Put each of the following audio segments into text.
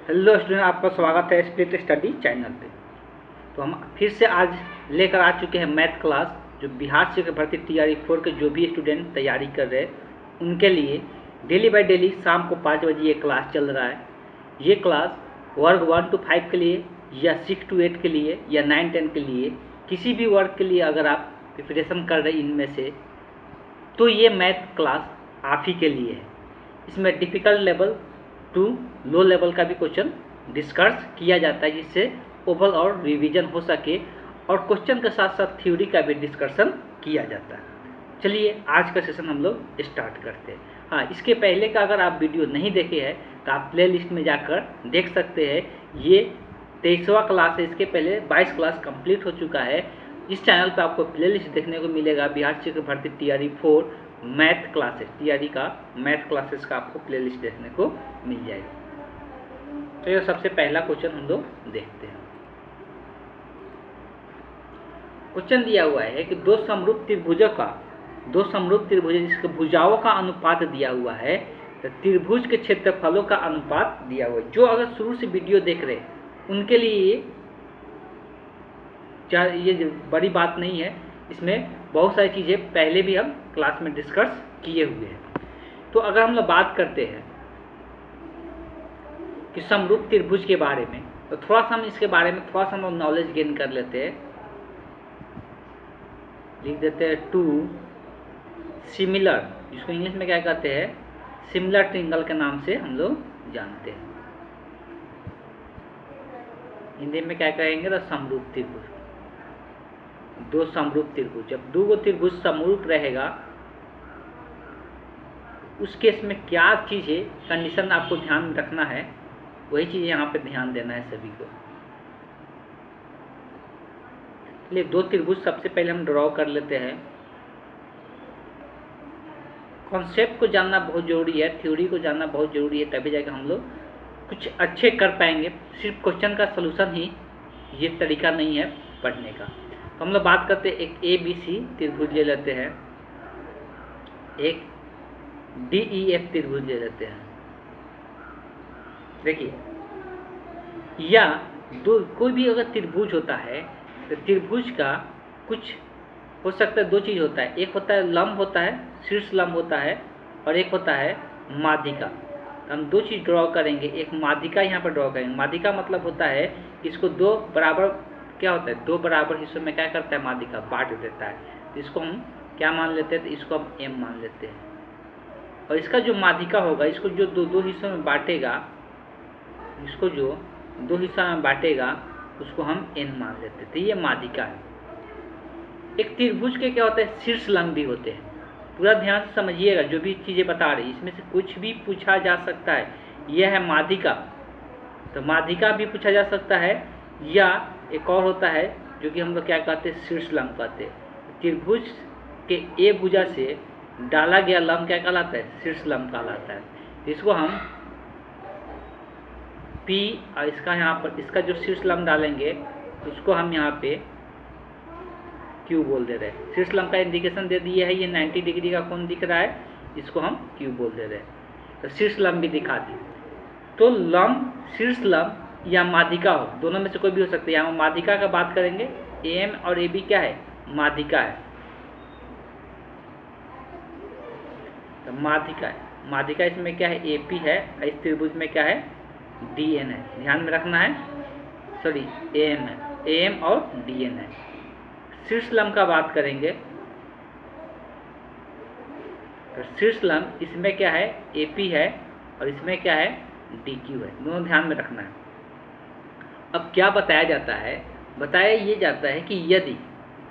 Hello student, आपका स्वागत है स्प्लिट स्टडी चैनल पे। तो हम फिर से आज लेकर आ चुके हैं मैथ क्लास, जो बिहार से भर्ती TRE 4 के जो भी स्टूडेंट तैयारी कर रहे हैं उनके लिए डेली बाय डेली शाम को 5 बजे ये क्लास चल रहा है। ये क्लास वर्ग 1 to 5 के लिए या 6 to 8 के लिए या 9-10 के लिए, किसी भी वर्ग के लिए अगर आप प्रिपरेशन कर रहे हैं इनमें से, तो ये मैथ क्लास आप ही के लिए है। इसमें difficult level to low level का भी क्वेश्चन डिस्कस किया जाता है, जिससे ओवरऑल और रिवीजन हो सके, और क्वेश्चन के साथ साथ थ्योरी का भी डिस्कशन किया जाता है। चलिए आज का सेशन हम लोग स्टार्ट करते हैं। हाँ, इसके पहले का अगर आप वीडियो नहीं देखे हैं तो आप प्ले लिस्ट में जाकर देख सकते हैं। ये 23वां क्लास है, इसके पहले 22 क्लास कंप्लीट हो चुका है। इस चैनल पर आपको प्ले लिस्ट देखने को मिलेगा। बिहार से भर्ती TRE 4 मैथ क्लासेस, TRE का मैथ क्लासेस का आपको प्ले लिस्ट देखने को मिल जाएगा। तो ये सबसे पहला क्वेश्चन हम लोग देखते हैं। क्वेश्चन दिया हुआ है कि दो समरूप त्रिभुज जिसके भुजाओं का अनुपात दिया हुआ है, तो त्रिभुज के क्षेत्रफलों का अनुपात दिया हुआ है। जो अगर शुरू से वीडियो देख रहे हैं उनके लिए ये बड़ी बात नहीं है, इसमें बहुत सारी चीज़ें पहले भी हम क्लास में डिस्कस किए हुए हैं। तो अगर हम लोग बात करते हैं कि समरूप त्रिभुज के बारे में, तो थोड़ा सा हम इसके बारे में थोड़ा सा हम नॉलेज गेन कर लेते हैं। लिख देते हैं टू सिमिलर, जिसको इंग्लिश में क्या कहते हैं, सिमिलर ट्रिंगल के नाम से हम लोग जानते हैं। हिंदी में क्या कहेंगे, तो समरूप त्रिभुज। दो समरूप त्रिभुज, जब दो त्रिभुज समरूप रहेगा उस केस में क्या चीज़ें कंडीशन आपको ध्यान में रखना है, वही चीज़ यहाँ पे ध्यान देना है सभी को। चलिए दो त्रिभुज सबसे पहले हम ड्रॉ कर लेते हैं। कॉन्सेप्ट को जानना बहुत ज़रूरी है, थ्योरी को जानना बहुत ज़रूरी है, तभी जाकर हम लोग कुछ अच्छे कर पाएंगे। सिर्फ क्वेश्चन का सलूशन ही ये तरीका नहीं है पढ़ने का। तो हम लोग बात करते हैं, एक ABC त्रिभुज ले लेते हैं, एक DEF त्रिभुज ले लेते हैं। देखिए, या दो कोई भी अगर त्रिभुज होता है तो त्रिभुज का कुछ हो सकता है, दो चीज़ होता है। एक होता है लंब होता है, शीर्ष लंब होता है, और एक होता है माध्यिका। तो हम दो चीज़ ड्रॉ करेंगे। एक माध्यिका यहाँ पर ड्रॉ करेंगे। माध्यिका मतलब होता है कि इसको दो बराबर, क्या होता है, दो बराबर हिस्सों में क्या करता है, माध्यिका बांट देता है। तो इसको हम क्या मान लेते हैं, तो इसको हम M मान लेते हैं। और इसका जो माध्यिका होगा, इसको जो दो हिस्सों में बांटेगा, इसको जो दो हिस्सा में बांटेगा उसको हम N मान लेते हैं। तो ये माध्यिका है। एक त्रिभुज के क्या होता है, शीर्ष लंब भी होते हैं। पूरा ध्यान से समझिएगा, जो भी चीज़ें बता रही इसमें से कुछ भी पूछा जा सकता है। यह है माध्यिका, तो माध्यिका भी पूछा जा सकता है, या एक और होता है जो कि हम लोग क्या कहते हैं, शीर्ष लंब कहते हैं। त्रिभुज के एक भुजा से डाला गया लंब क्या कहलाता है, शीर्ष लंब कहलाता है। इसको हम P, और इसका यहाँ पर इसका जो शीर्ष लंब डालेंगे उसको हम यहाँ पे Q बोल दे रहे हैं। शीर्ष लंब का इंडिकेशन दे दिया है, ये 90 डिग्री का कोण दिख रहा है, इसको हम Q बोल दे रहे हैं। तो शीर्ष लंब भी दिखा दी। तो लंब, शीर्ष लंब या माध्यिका हो, दोनों में से कोई भी हो सकता है। यहाँ माध्यिका का बात करेंगे, AM और AB क्या है, माध्यिका है। तो माध्यिका है, माध्यिका इसमें क्या है, AP है, इस त्रिभुज में क्या है, DN है। ध्यान में रखना है, सॉरी AM है, AM और DN है। शीर्ष लंब का बात करेंगे तो शीर्ष लंब इसमें क्या है, AP है, और इसमें क्या है, DQ है। दोनों ध्यान में रखना है। अब क्या बताया जाता है, बताया ये जाता है कि यदि,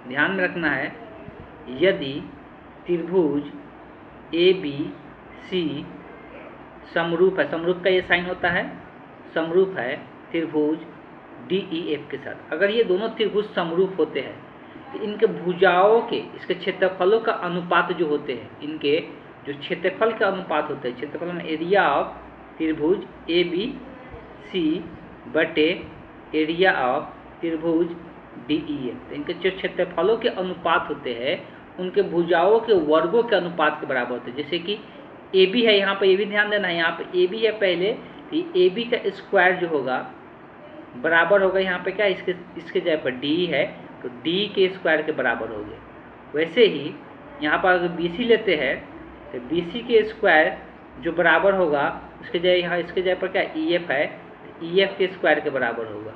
ध्यान में रखना है, यदि त्रिभुज ABC समरूप है, समरूप का ये साइन होता है, समरूप है त्रिभुज DEF के साथ। अगर ये दोनों त्रिभुज समरूप होते हैं तो इनके भुजाओं के, इसके क्षेत्रफलों का अनुपात जो होते हैं, इनके जो क्षेत्रफल का अनुपात होते हैं, क्षेत्रफल में एरिया ऑफ त्रिभुज ABC बटे एरिया ऑफ त्रिभुज DEF, इनके जो क्षेत्रफलों के अनुपात होते हैं उनके भुजाओं के वर्गों के अनुपात के बराबर होते हैं। जैसे कि AB है, यहाँ पर ये भी ध्यान देना है, यहाँ पर AB है पहले, तो ए बी का स्क्वायर जो होगा बराबर होगा यहाँ पे क्या, इसके जगह पर डी है तो डी के स्क्वायर के बराबर हो गया। वैसे ही यहाँ पर अगर बी सी लेते हैं तो बी सी के स्क्वायर जो बराबर होगा उसके जगह यहाँ इसके जगह पर क्या ई एफ है, ई एफ के स्क्वायर के बराबर होगा।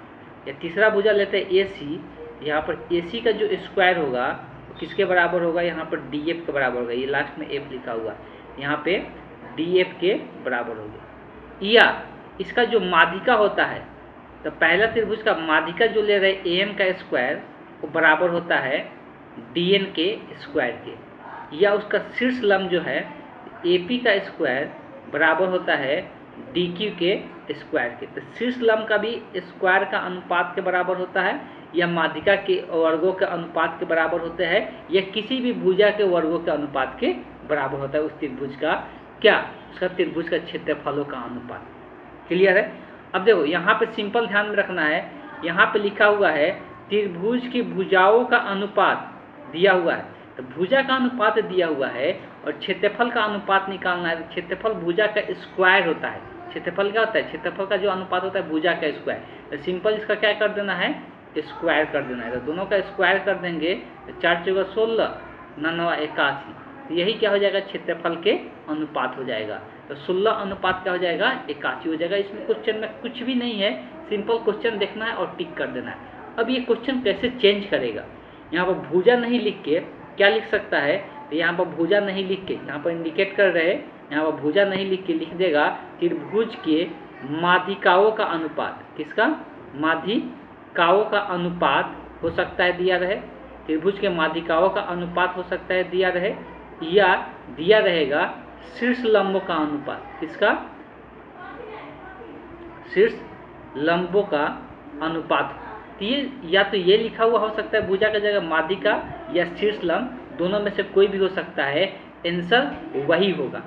या तीसरा भुजा लेते हैं ए सी, यहाँ पर ए सी का जो स्क्वायर होगा वो किसके बराबर होगा, यहाँ पर डी एफ के बराबर होगा। ये लास्ट में एफ लिखा हुआ, यहाँ पे डी एफ के बराबर होगा। या इसका जो माध्यिका होता है तो पहला त्रिभुज का माध्यिका जो ले रहे ए एम का स्क्वायर वो बराबर होता है डी एन के स्क्वायर के। या उसका शीर्ष लंब जो है ए पी का स्क्वायर बराबर होता है डी क्यू के स्क्वायर के। तो शीर्ष लंब का भी स्क्वायर का अनुपात के बराबर होता है, या माध्यिका के वर्गों के अनुपात के बराबर होते हैं, या किसी भी भुजा के वर्गों के अनुपात के बराबर होता है उस त्रिभुज का क्या, उसका त्रिभुज का क्षेत्रफलों का अनुपात। क्लियर है। अब देखो यहाँ पे सिंपल ध्यान में रखना है, यहाँ पे लिखा हुआ है त्रिभुज की भुजाओं का अनुपात दिया हुआ है, तो भुजा का अनुपात दिया हुआ है और क्षेत्रफल का अनुपात निकालना है। क्षेत्रफल भुजा का स्क्वायर होता है। क्षेत्रफल क्या होता है, क्षेत्रफल का जो अनुपात होता है भुजा का स्क्वायर। तो सिंपल इसका क्या कर देना है, स्क्वायर कर देना है। तो दोनों का स्क्वायर कर देंगे तो 4 × 16 9 81, तो यही क्या हो जाएगा, क्षेत्रफल के अनुपात हो जाएगा। तो 16 अनुपात क्या हो जाएगा, 81 हो जाएगा। इसमें क्वेश्चन में कुछ भी नहीं है, सिंपल क्वेश्चन देखना है और टिक कर देना है। अब ये क्वेश्चन कैसे चेंज करेगा, यहाँ पर भुजा नहीं लिख के क्या लिख सकता है, तो यहाँ पर भुजा नहीं लिख के, यहाँ पर इंडिकेट कर रहे हैं, यहाँ पर भुजा नहीं लिख के लिख देगा त्रिभुज के माध्यिकाओं का अनुपात। किसका, माध्यिकाओं का अनुपात हो सकता है दिया रहे, त्रिभुज के माध्यिकाओं का अनुपात हो सकता है दिया रहे, या दिया रहेगा शीर्ष लंबों का अनुपात। किसका, शीर्ष लंबों का अनुपात। ये या तो ये लिखा हुआ हो सकता है भुजा की जगह माध्यिका या शीर्ष लंब, दोनों में से कोई भी हो सकता है, आंसर वही होगा।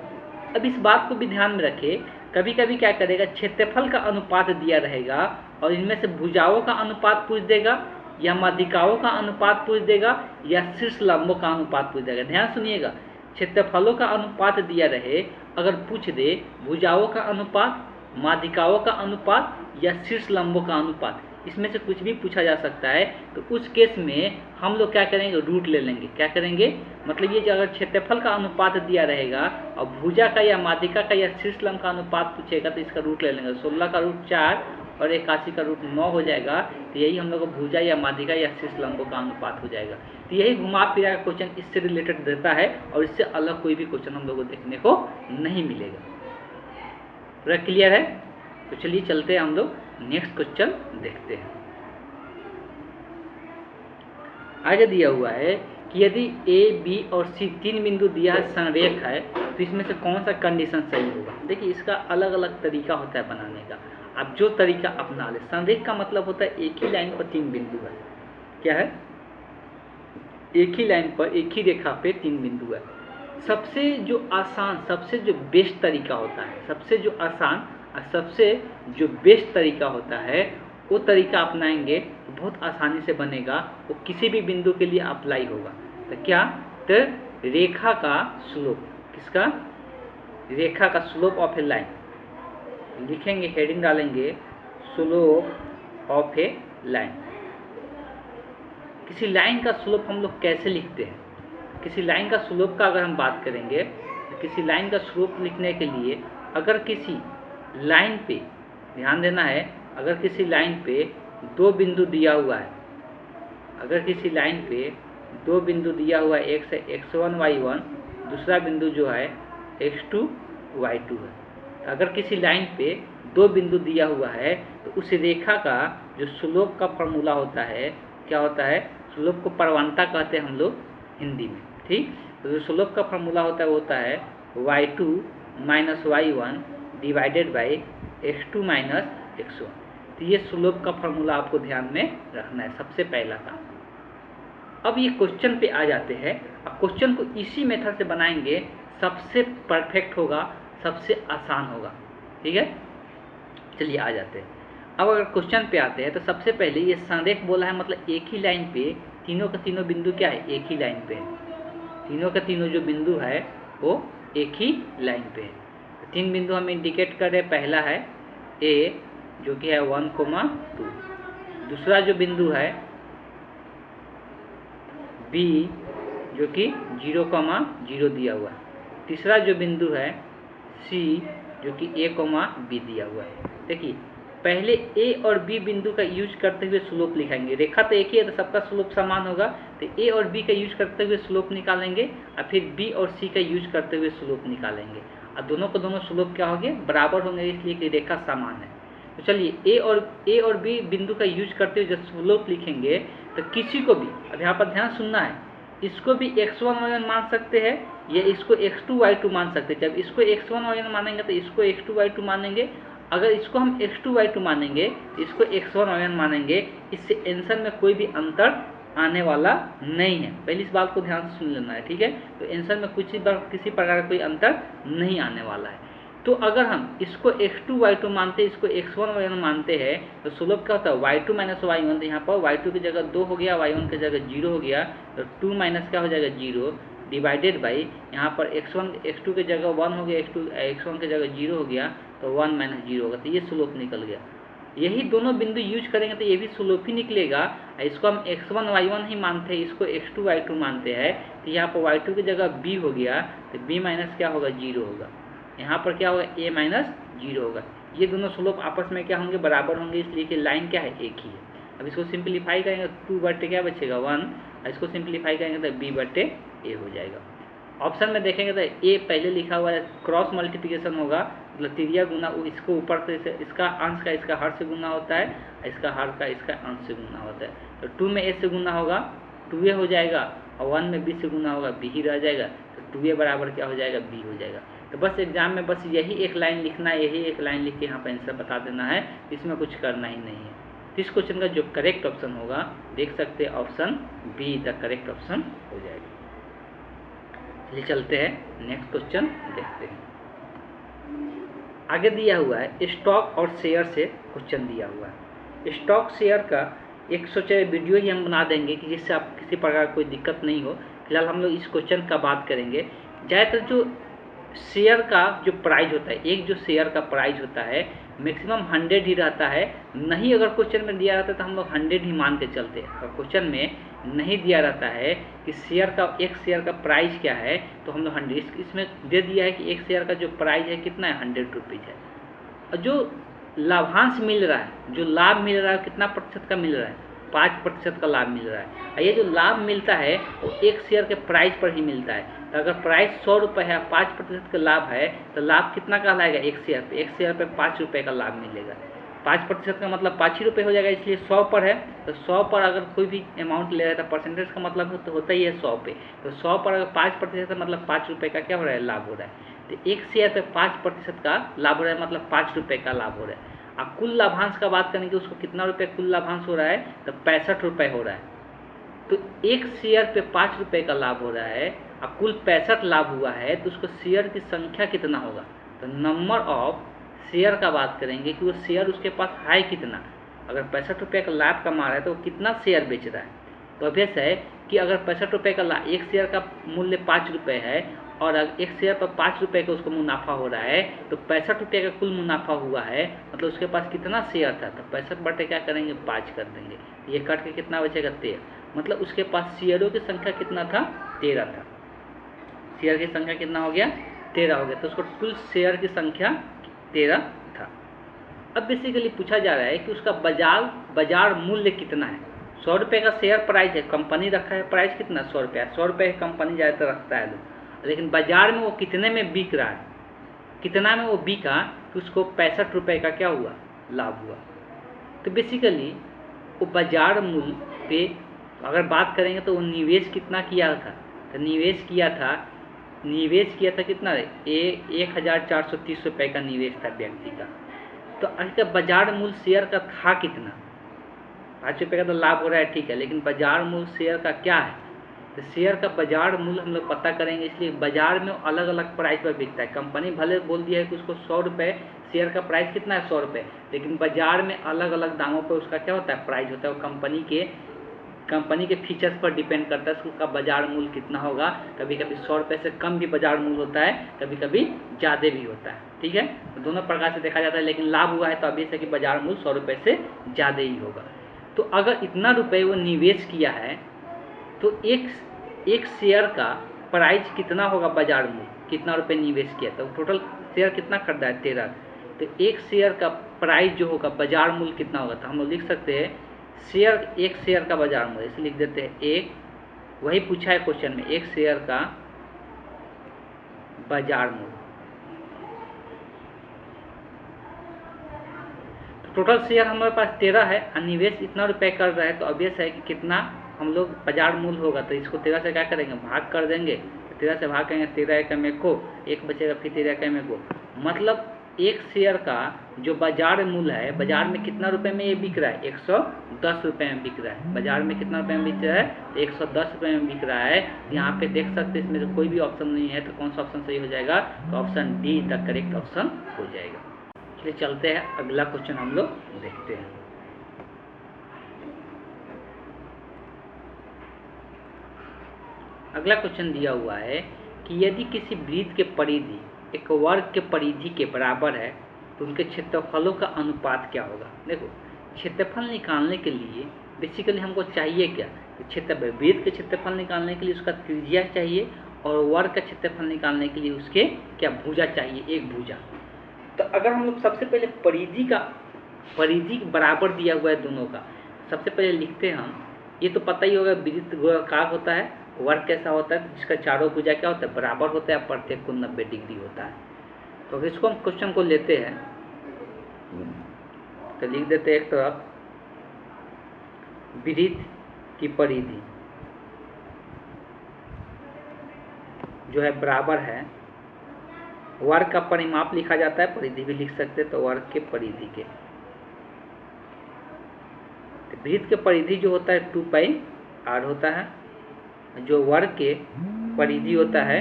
अब इस बात को भी ध्यान में रखें, कभी कभी क्या करेगा, क्षेत्रफल का अनुपात दिया रहेगा और इनमें से भुजाओं का अनुपात पूछ देगा, या माध्यिकाओं का अनुपात पूछ देगा, या शीर्ष लंबों का अनुपात पूछ देगा। ध्यान सुनिएगा, क्षेत्रफलों का अनुपात दिया रहे, अगर पूछ दे भुजाओं का अनुपात, माध्यिकाओं का अनुपात या शीर्ष लंबों का अनुपात, इसमें से कुछ भी पूछा जा सकता है, तो उस केस में हम लोग क्या करेंगे, रूट ले लेंगे। क्या करेंगे, मतलब ये अगर क्षेत्रफल का अनुपात दिया रहेगा और भुजा का या माध्यिका का या शीर्ष लंब का अनुपात पूछेगा तो इसका रूट ले लेंगे। 16 का रूट 4 और 81 का रूट 9 हो जाएगा। तो यही हम लोग को भुजा या माध्यिका या शीर्ष लंबों का अनुपात हो जाएगा। तो यही घुमा फिरा का क्वेश्चन इससे रिलेटेड देता है और इससे अलग कोई भी क्वेश्चन हम लोग को देखने को नहीं मिलेगा। पूरा क्लियर है। तो चलिए चलते हैं, हम लोग नेक्स्ट क्वेश्चन देखते हैं। आगे दिया हुआ है कि यदि ए बी और सी 3 बिंदु दिया है, संरेख है, तो इसमें से कौन सा कंडीशन सही होगा। देखिए इसका अलग अलग तरीका होता है बनाने का, आप जो तरीका अपना ले। संरेख का मतलब होता है एक ही लाइन पर 3 बिंदु है। क्या है, एक ही लाइन पर एक ही रेखा पे 3 बिंदु है। सबसे जो आसान, सबसे जो बेस्ट तरीका होता है, सबसे जो आसान और सबसे जो बेस्ट तरीका होता है, वो तरीका अपनाएंगे तो बहुत आसानी से बनेगा, वो किसी भी बिंदु के लिए अप्लाई होगा। तो क्या, तो रेखा का स्लोप। किसका, रेखा का स्लोप ऑफ ए लाइन लिखेंगे, हेडिंग डालेंगे स्लोप ऑफ ए लाइन। किसी लाइन का स्लोप हम लोग कैसे लिखते हैं, किसी लाइन का स्लोप का अगर हम बात करेंगे तो किसी लाइन का स्लोप लिखने के लिए अगर किसी लाइन पे ध्यान देना है, अगर किसी लाइन पे 2 बिंदु दिया हुआ है, अगर किसी लाइन पे 2 बिंदु दिया हुआ है, एक से x1 y1, दूसरा बिंदु जो है x2 y2 है। अगर किसी लाइन पे 2 बिंदु दिया हुआ है तो उस रेखा का जो स्लोप का फॉर्मूला होता है, क्या होता है, स्लोप को परवणता कहते हैं हम लोग हिंदी में। ठीक, तो जो स्लोप का फॉर्मूला होता है वो होता है y2 - y1 divided by x2 - x1। तो ये स्लोप का फॉर्मूला आपको ध्यान में रखना है, सबसे पहला काम। अब ये क्वेश्चन पे आ जाते हैं। अब क्वेश्चन को इसी मेथड से बनाएंगे, सबसे परफेक्ट होगा, सबसे आसान होगा। ठीक है, चलिए आ जाते हैं। अब अगर क्वेश्चन पे आते हैं तो सबसे पहले ये संरेख बोला है, मतलब एक ही लाइन पे तीनों का तीनों बिंदु क्या है, एक ही लाइन पे है। तीनों का तीनों जो बिंदु है वो एक ही लाइन पे है। 3 बिंदु हम इंडिकेट कर रहे हैं। पहला है ए जो कि है 1,2। दूसरा जो बिंदु है बी जो कि 0,0 दिया हुआ है। तीसरा जो बिंदु है सी जो कि a, b दिया हुआ है। देखिए पहले ए और बी बिंदु का यूज करते हुए स्लोप लिखेंगे। रेखा तो एक ही है तो सबका स्लोप समान होगा, तो ए और बी का यूज करते हुए स्लोप निकालेंगे और फिर बी और सी का यूज करते हुए स्लोप निकालेंगे और दोनों को दोनों स्लोप क्या होंगे, बराबर होंगे, इसलिए कि रेखा समान है। तो चलिए ए और बी बिंदु का यूज करते हुए जब स्लोप लिखेंगे तो किसी को भी, अब यहाँ पर ध्यान सुनना है, इसको भी x1 y1 मान सकते हैं या इसको x2 y2 मान सकते हैं। जब इसको x1 y1 मानेंगे तो इसको x2 y2 मानेंगे, अगर इसको हम x2 y2 मानेंगे तो इसको x1 y1 मानेंगे। इससे आंसर में कोई भी अंतर आने वाला नहीं है। पहली इस बात को ध्यान से सुन लेना है, ठीक है। तो आंसर में किसी प्रकार का कोई अंतर नहीं आने वाला है। तो अगर हम इसको x2 y2 मानते हैं, इसको x1 y1 मानते हैं, तो स्लोप क्या होता है y2 माइनस y1। तो यहाँ पर y2 की जगह 2 हो गया, y1 की जगह 0 हो गया, तो 2 माइनस क्या हो जाएगा 0 डिवाइडेड बाई यहाँ पर x2 की जगह 1 हो गया, x1 की जगह 0 हो गया, तो 1 माइनस 0 होगा, तो ये स्लोप निकल गया। यही दोनों बिंदु यूज करेंगे तो ये भी स्लोप ही निकलेगा। इसको हम x1 y1 ही मानते हैं, इसको x2 y2 मानते हैं, तो यहाँ पर y2 की जगह b हो गया, तो b माइनस क्या होगा 0 होगा, यहाँ पर क्या होगा a माइनस 0 होगा। ये दोनों स्लोप आपस में क्या होंगे, बराबर होंगे, इसलिए कि लाइन क्या है, एक ही है। अब इसको सिंप्लीफाई करेंगे तो 2 बटे क्या बचेगा 1, इसको सिंप्लीफाई करेंगे तो b बटे a हो जाएगा। ऑप्शन में देखेंगे तो a पहले लिखा हुआ है, क्रॉस मल्टीप्लिकेशन होगा, मतलब तिरिया गुना इसको ऊपर से इसका अंश का इसका हर से गुना होता है, इसका हर का इसका अंश से गुना होता है। तो 2 में a से गुना होगा 2a हो जाएगा, और 1 में b से गुना होगा b ही रह जाएगा, तो 2a बराबर क्या हो जाएगा b हो जाएगा। तो बस एग्जाम में बस यही एक लाइन लिखना है, यही एक लाइन लिख के यहाँ पर आंसर बता देना है, इसमें कुछ करना ही नहीं है। तो इस क्वेश्चन का जो करेक्ट ऑप्शन होगा, देख सकते हैं option be the correct option हो जाएगा। चलिए चलते हैं नेक्स्ट क्वेश्चन देखते हैं। आगे दिया हुआ है स्टॉक और शेयर से क्वेश्चन दिया हुआ है। स्टॉक शेयर का एक सोचे वीडियो ही हम बना देंगे कि जिससे आप किसी प्रकार कोई दिक्कत नहीं हो। फिलहाल हम लोग इस क्वेश्चन का बात करेंगे। ज़्यादातर जो शेयर का जो प्राइस होता है, एक जो शेयर का प्राइस होता है मैक्सिमम 100 ही रहता है। नहीं अगर क्वेश्चन में दिया रहता है तो हम लोग 100 ही मान के चलते हैं। अगर क्वेश्चन में नहीं दिया रहता है कि शेयर का एक शेयर का प्राइस क्या है, तो हम लोग 100, इसमें दे दिया है कि एक शेयर का जो प्राइस है कितना है 100 रुपीज़ है। और जो लाभांश मिल रहा है, जो लाभ मिल रहा है कितना प्रतिशत का मिल रहा है, 5% का लाभ मिल रहा है। और ये जो लाभ मिलता है वो एक शेयर के प्राइस पर ही मिलता है। तो अगर प्राइस 100 रुपये है, 5% का लाभ है, तो लाभ कितना का लाएगा एक शेयर पे, एक शेयर पे 5 रुपये का लाभ मिलेगा। 5% का मतलब 5 ही रुपये हो जाएगा, इसलिए 100 पर है, तो 100 पर अगर कोई भी अमाउंट ले रहा है तो परसेंटेज का मतलब तो होता ही है 100 पे। तो 100 पर अगर 5% का मतलब 5 रुपये का क्या हो रहा है, लाभ हो रहा है। तो एक शेयर पे 5% का लाभ हो रहा है, मतलब 5 रुपये का लाभ हो रहा है। अब कुल लाभांश का बात करेंगे, उसको कितना रुपये कुल लाभांश हो रहा है, तो 65 रुपये हो रहा है। तो एक शेयर पे 5 रुपये का लाभ हो रहा है और कुल 65 लाभ हुआ है, तो उसको शेयर की संख्या कितना होगा। तो नंबर ऑफ शेयर का बात करेंगे कि वो शेयर उसके पास है कितना। अगर 65 रुपये का लाभ कमा रहा है तो वो कितना शेयर बेच रहा है। तो अभ्यास है कि अगर 65 रुपये का लाभ, एक शेयर का मूल्य 5 रुपये है और एक शेयर पर 5 रुपये का उसको मुनाफा हो रहा है, तो 65 रुपये का कुल मुनाफा हुआ है, मतलब उसके पास कितना शेयर था। तो 65 बटे क्या करेंगे 5 कर देंगे, ये कट के कितना बचेगा 13, मतलब उसके पास शेयरों की संख्या कितना था 13 था। शेयर की संख्या कितना हो गया 13 हो गया, तो उसको कुल शेयर की संख्या 13 था। अब बेसिकली पूछा जा रहा है कि उसका बाजार मूल्य कितना है। 100 रुपये का शेयर प्राइस है, कंपनी रखा है प्राइस कितना 100 रुपया, 100 रुपये कंपनी ज़्यादातर रखता है लोग, लेकिन बाजार में वो कितने में बिक रहा है, कितना में वो बिका कि उसको 65 रुपये का क्या हुआ लाभ हुआ। तो बेसिकली वो बाजार मूल्य पे अगर बात करेंगे तो वो निवेश कितना किया था, तो निवेश किया था कितना 1430 रुपये का निवेश था व्यक्ति का। तो आज बाजार मूल्य शेयर का था कितना, 5 रुपये का तो लाभ हो रहा है ठीक है, लेकिन बाजार मूल्य शेयर का क्या है। तो शेयर का बाजार मूल्य हम लोग पता करेंगे, इसलिए बाजार में अलग अलग प्राइस पर बिकता है। कंपनी भले बोल दिया है कि उसको 100 रुपये शेयर का प्राइस कितना है 100 रुपये, लेकिन बाजार में अलग अलग दामों पर उसका क्या होता है प्राइस होता है। वो कंपनी के फीचर्स पर डिपेंड करता है उसका बाजार मूल्य कितना होगा। कभी कभी 100 रुपये से कम भी बाजार मूल्य होता है, कभी कभी ज़्यादा भी होता है। ठीक है, तो दोनों प्रकार से देखा जाता है, लेकिन लाभ हुआ है तो अभी से कि बाजार मूल्य 100 रुपये से ज़्यादा ही होगा। तो अगर इतना रुपये वो निवेश किया है तो एक शेयर का प्राइस कितना होगा, बाजार मूल्य कितना रुपये निवेश किया, तो टोटल शेयर कितना खरीदा है 13, तो एक शेयर का प्राइस जो होगा बाजार मूल्य कितना होगा, तो हम लोग लिख सकते हैं एक शेयर का बाजार मूल्य, इसे लिख देते हैं एक, वही पूछा है क्वेश्चन में, एक शेयर का बाजार मूल्य। टोटल शेयर हमारे पास 13 है और निवेश इतना रुपए कर रहा है, तो ऑब्वियस है कि कितना हम लोग बाजार मूल्य होगा, तो इसको 13 से क्या करेंगे, भाग कर देंगे, तो 13 से भाग करेंगे, 13 एकम एक को, एक बचेगा, फिर 13 एकम एक को, मतलब एक शेयर का जो बाजार मूल्य है, बाजार में कितना रुपए में ये बिक रहा है, 110 रुपये में बिक रहा है, बाजार में कितना रुपये में बिक रहा है, 110 रुपये में बिक रहा है। यहाँ पे देख सकते हैं इसमें से कोई भी ऑप्शन नहीं है, तो कौन सा ऑप्शन सही हो जाएगा, तो option D the correct option हो जाएगा। चलिए चलते हैं, अगला क्वेश्चन हम लोग देखते हैं। अगला क्वेश्चन दिया हुआ है कि यदि किसी वृत्त के परिधि एक वर्ग के परिधि के बराबर है तो उनके क्षेत्रफलों का अनुपात क्या होगा। देखो, क्षेत्रफल निकालने के लिए बेसिकली हमको चाहिए क्या, वृत्त के क्षेत्रफल निकालने के लिए उसका त्रिज्या चाहिए और वर्ग का क्षेत्रफल निकालने के लिए उसके क्या भुजा चाहिए, एक भुजा। तो अगर हम लोग सबसे पहले परिधि बराबर दिया हुआ है दोनों का, सबसे पहले लिखते हैं हम, ये तो पता ही होगा वृत्त गोलाकार होता है, वर्ग कैसा होता है, जिसका चारों भुजा क्या होता है, बराबर होता है, प्रत्येक कोण 90 डिग्री होता है। तो अगर इसको हम क्वेश्चन को लेते हैं तो लिख देते हैं एक तरफ वृत्त की परिधि जो है बराबर है, वर्ग का परिमाप लिखा जाता है, परिधि भी लिख सकते हैं, तो वर्ग के परिधि के, तो वृत्त के परिधि जो होता है 2πr होता है, जो वर्ग के परिधि होता है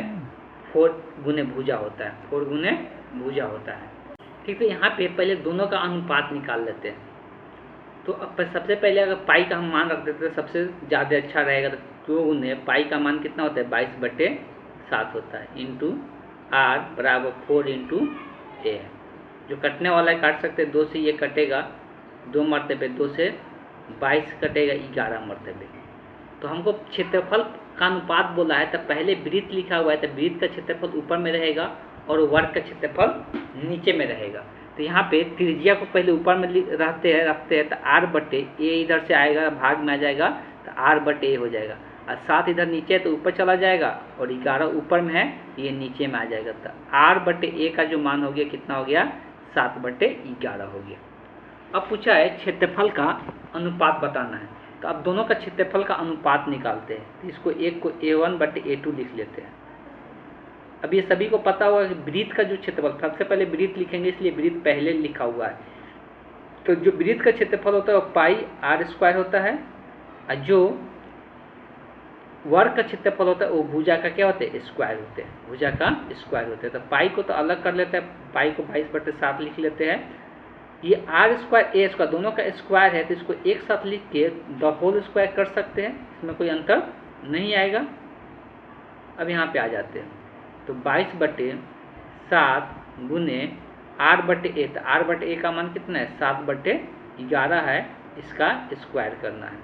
4 गुने भुजा होता है, 4 गुने भुजा होता है। ठीक है, यहाँ पे पहले दोनों का अनुपात निकाल लेते हैं। तो अब सबसे पहले अगर पाई का हम मान रख देते हैं सबसे ज़्यादा अच्छा रहेगा, तो 2 गुने पाई का मान कितना होता है, 22/7 होता है, इंटू r बराबर 4 इंटू a। जो कटने वाला है काट सकते हैं, 2 से ये कटेगा 2 मरतबे, 2 से 22 कटेगा 11 मरतबे। तो हमको क्षेत्रफल का अनुपात बोला है, तो पहले वृत्त लिखा हुआ है, तो वृत्त का क्षेत्रफल ऊपर में रहेगा और वर्ग का क्षेत्रफल नीचे में रहेगा। तो यहाँ पे त्रिज्या को पहले ऊपर में रखते हैं, तो r/a इधर से आएगा, भाग में आ जाएगा, तो r/a हो जाएगा, और 7 इधर नीचे है तो ऊपर चला जाएगा, और 11 ऊपर में है, ये नीचे में आ जाएगा, तो r/a का जो मान हो गया कितना हो गया, 7/11 हो गया। अब पूछा है क्षेत्रफल का अनुपात बताना है, तो अब दोनों का क्षेत्रफल का अनुपात निकालते हैं, तो इसको एक को a1/a2 लिख लेते हैं। अब ये सभी को पता होगा कि वृत्त का जो क्षेत्रफल, सबसे पहले वृत्त लिखेंगे, इसलिए वृत्त पहले लिखा हुआ है, तो जो वृत्त का क्षेत्रफल होता है वो πr² होता है, और जो वर्ग का क्षेत्रफल होता है वो भुजा का क्या होता है, स्क्वायर होते हैं, भुजा का स्क्वायर होते हैं। तो पाई को तो अलग कर लेते हैं, पाई को 22/7 लिख लेते हैं। ये r² a² दोनों का स्क्वायर है, तो इसको एक साथ लिख के द होल स्क्वायर कर सकते हैं, इसमें कोई अंतर नहीं आएगा। अब यहाँ पे आ जाते हैं, तो 22/7 गुने r/a, तो r/a का मान कितना है, 7/11 है, इसका स्क्वायर करना है।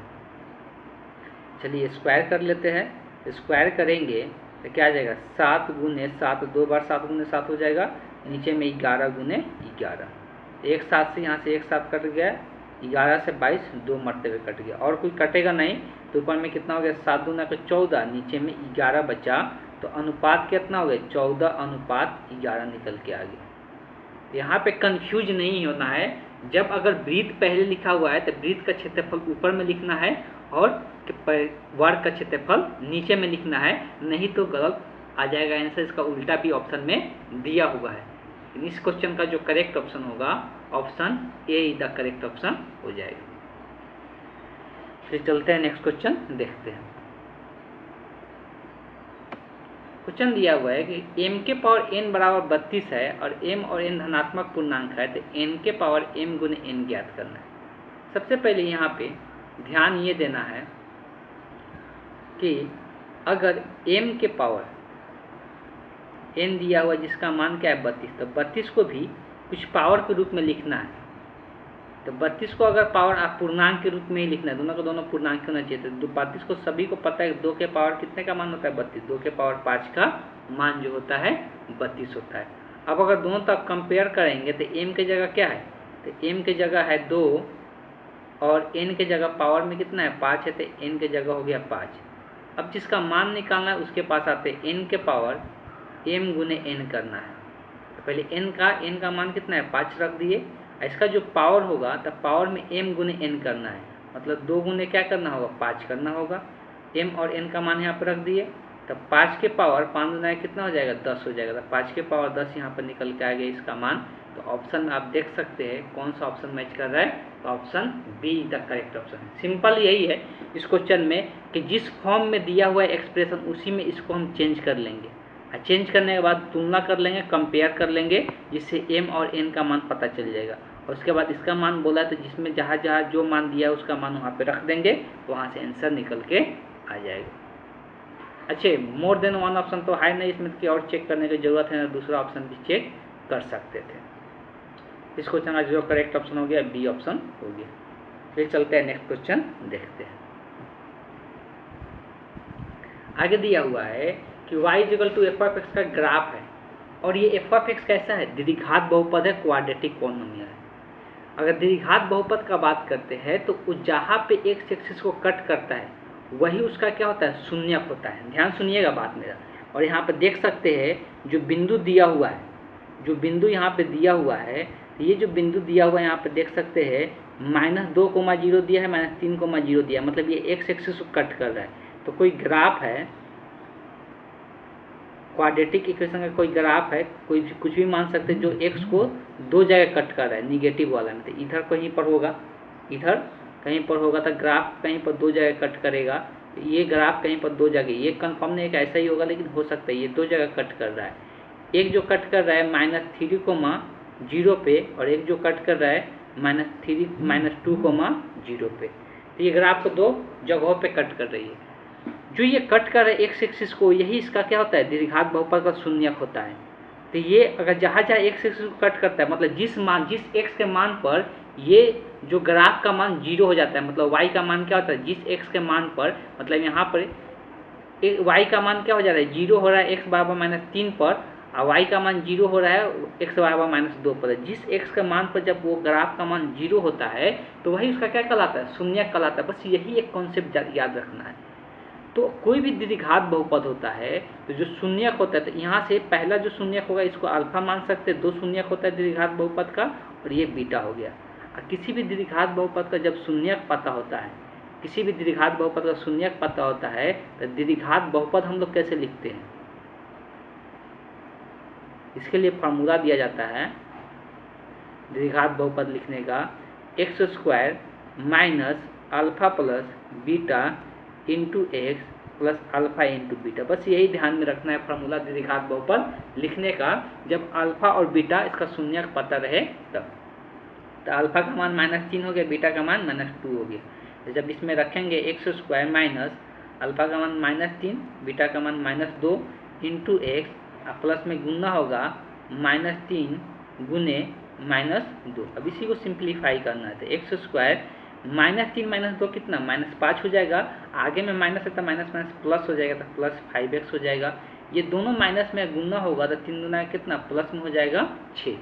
चलिए स्क्वायर कर लेते हैं, स्क्वायर करेंगे तो क्या आ जाएगा, 7 गुने 7, 2 बार 7 गुने 7 हो जाएगा, नीचे में 11 गुने 11, एक साथ से यहाँ से एक साथ कट गया, 11 से 22 2 मरतबे कट गया, और कोई कटेगा नहीं, तो ऊपर में कितना हो गया, 7 दूना का 14, नीचे में 11 बचा, तो अनुपात कितना हो गया, 14/11 निकल के आ गया। यहाँ पे कंफ्यूज नहीं होना है, जब अगर वृत्त पहले लिखा हुआ है तो वृत्त का क्षेत्रफल ऊपर में लिखना है और वर्ग का क्षेत्रफल नीचे में लिखना है, नहीं तो गलत आ जाएगा आंसर, इसका उल्टा भी ऑप्शन में दिया हुआ है। इस क्वेश्चन का जो करेक्ट ऑप्शन होगा, option A the correct option हो जाएगा। फिर चलते हैं नेक्स्ट क्वेश्चन देखते हैं। क्वेश्चन दिया हुआ है कि m के पावर n बराबर 32 है और m और n धनात्मक पूर्णांक है, तो n के पावर m गुने n ज्ञात करना है। सबसे पहले यहाँ पे ध्यान ये देना है कि अगर m के पावर n दिया हुआ जिसका मान क्या है 32, तो 32 को भी कुछ पावर के रूप में लिखना है। तो 32 को अगर पावर आप पूर्णांक के रूप में ही लिखना है, दोनों को दोनों पूर्णांक होना चाहिए। तो 32 को सभी को पता है 2 के पावर कितने का मान होता है 32, 2 के पावर 5 का मान जो होता है 32 होता है। अब अगर दोनों तरफ कंपेयर करेंगे तो m की जगह क्या है, तो m की जगह है 2 और n की जगह पावर में कितना है 5 है, तो n की जगह हो गया 5। अब जिसका मान निकालना है उसके पास आते हैं n के पावर m गुने n करना है। तो पहले n का मान कितना है 5 रख दिए, इसका जो पावर होगा तब पावर में m गुने n करना है, मतलब 2 गुने क्या करना होगा 5 करना होगा। m और n का मान यहाँ पर रख दिए, तब 5 के पावर 5 गुना कितना हो जाएगा 10 हो जाएगा। तो 5 के पावर 10 यहाँ पर निकल के आ गया इसका मान। तो ऑप्शन में आप देख सकते हैं कौन सा ऑप्शन मैच कर रहा है, तो option be the correct option है। सिंपल यही है इस क्वेश्चन में कि जिस फॉर्म में दिया हुआ है एक्सप्रेशन उसी में इसको हम चेंज कर लेंगे, और चेंज करने के बाद तुलना कर लेंगे, कंपेयर कर लेंगे, जिससे m और n का मान पता चल जाएगा। और उसके बाद इसका मान बोला तो जिसमें जहाँ जहाँ जो मान दिया है उसका मान वहाँ पे रख देंगे, तो वहाँ से आंसर निकल के आ जाएगा। अच्छे मोर देन वन ऑप्शन तो है नहीं, इसमें और चेक करने की जरूरत है, दूसरा ऑप्शन भी चेक कर सकते थे। इस क्वेश्चन का जो करेक्ट ऑप्शन हो गया बी ऑप्शन हो गया। फिर चलते हैं नेक्स्ट क्वेश्चन देखते हैं। आगे दिया हुआ है कि y equal to f of x का ग्राफ है, और ये एफ ऑफ एक्स कैसा है द्विघात बहुपद है, क्वाड्रेटिक पॉलिनोमियल है। अगर द्विघात बहुपद का बात करते हैं तो जहाँ पे एक्स एक्सिस को कट करता है वही उसका क्या होता है शून्यक होता है। ध्यान सुनिएगा बात मेरा। और यहाँ पे देख सकते हैं जो बिंदु दिया हुआ है, जो बिंदु यहाँ पे दिया हुआ है, ये जो बिंदु दिया हुआ है यहाँ पे देख सकते हैं -2,0 दिया है, -3,0 दिया है, मतलब ये एक्स एक्सिस को कट कर रहा है। तो कोई ग्राफ है, क्वाड्रेटिक इक्वेशन का कोई ग्राफ है, कोई कुछ भी मान सकते हैं जो एक्स को 2 जगह कट कर रहा है निगेटिव वाला में। तो इधर कहीं पर होगा, इधर कहीं पर होगा, तो ग्राफ कहीं पर 2 जगह कट करेगा। तो ये ग्राफ कहीं पर 2 जगह, ये कंफर्म नहीं है कि ऐसा ही होगा, लेकिन हो सकता है ये 2 जगह कट कर रहा है। एक जो कट कर रहा है -3,0 पे, और एक जो कट कर रहा है -2,0 पे। तो ये ग्राफ को 2 जगहों पे कट कर रही है। जो ये कट कर रहा है एक्स एक्सिस को, यही इसका क्या होता है द्विघात बहुपद का शून्यक होता है। तो ये अगर जहाँ जहाँ एक्स एक्सिस को कट करता है, मतलब जिस एक्स के मान पर ये जो ग्राफ का मान 0 हो जाता है, मतलब y का मान क्या होता है जिस x के मान पर, मतलब यहाँ पर y का मान क्या हो जा रहा है 0 हो रहा है x बराबर -3 पर, और y का मान 0 हो रहा है x बराबर -2 पर। जिस x के मान पर जब वो ग्राफ का मान 0 होता है तो वही उसका क्या कहलाता है शून्यक कहलाता है। बस यही एक कॉन्सेप्ट याद रखना है। तो कोई भी द्विघात बहुपद होता है तो जो शून्यक होता है, तो यहाँ से पहला जो शून्यक होगा इसको अल्फा मान सकते हैं, 2 शून्यक होता है द्विघात बहुपद का, और ये बीटा हो गया। और किसी भी द्विघात बहुपद का जब शून्यक पता होता है, किसी भी द्विघात बहुपद का शून्यक पता होता है, तो द्विघात बहुपद हम लोग कैसे लिखते हैं, इसके लिए फार्मूला दिया जाता है द्विघात बहुपद लिखने का, x² minus alpha plus beta into x plus alpha into beta. बस यही ध्यान में रखना है फार्मूला द्विघात बहुपद लिखने का, जब अल्फा और बीटा इसका शून्यक पता रहे तब। तो अल्फा का मान -3 हो गया, बीटा का मान -2 हो गया। तो जब इसमें रखेंगे x² माइनस अल्फा का मान -3, बीटा का मान -2 इंटू एक्स, प्लस में गुना होगा -3 गुने -2। अब इसी को सिंप्लीफाई करना है। तो x² -3 -2 कितना -5 हो जाएगा, आगे में माइनस है तो माइनस माइनस प्लस हो जाएगा, तो प्लस 5x हो जाएगा। ये दोनों माइनस में गुना होगा तो 3 गुना कितना प्लस में हो जाएगा 6।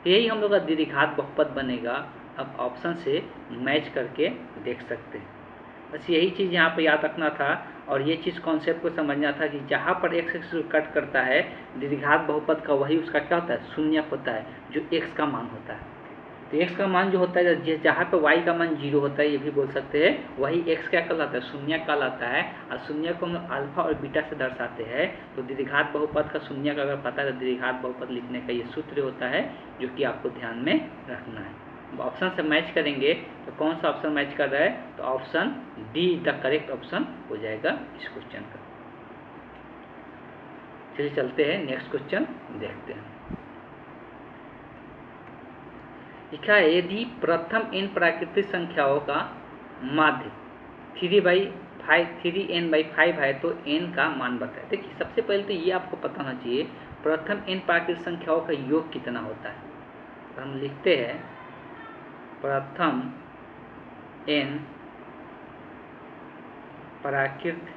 यही हम लोग का द्विघात बहुपद बनेगा। अब ऑप्शन से मैच करके देख सकते हैं। बस यही चीज़ यहाँ पर याद रखना था, और ये चीज़ कॉन्सेप्ट को समझना था कि जहाँ पर एक्स एक्सिस कट करता है द्विघात बहुपद का, वही उसका क्या होता है शून्यक होता है, जो एक्स का मान होता है। तो एक्स का मान जो होता है, जहाँ पे y का मान 0 होता है, ये भी बोल सकते हैं, वही x क्या कहलाता है शून्यक कहलाता है। और शून्यक को हम अल्फा और बीटा से दर्शाते हैं। तो द्विघात बहुपद का शून्यक अगर पता है तो द्विघात बहुपद लिखने का ये सूत्र होता है, जो कि आपको ध्यान में रखना है। ऑप्शन से मैच करेंगे तो कौन सा ऑप्शन मैच कर रहा है, तो option D the correct option हो जाएगा इस क्वेश्चन का। चलिए चलते हैं नेक्स्ट क्वेश्चन देखते हैं। लिखा है यदि प्रथम n प्राकृतिक संख्याओं का माध्य 3n/5 है तो n का मान बताए। देखिए सबसे पहले तो ये आपको पता होना चाहिए प्रथम n प्राकृतिक संख्याओं का योग कितना होता है। तो हम लिखते हैं प्रथम n प्राकृतिक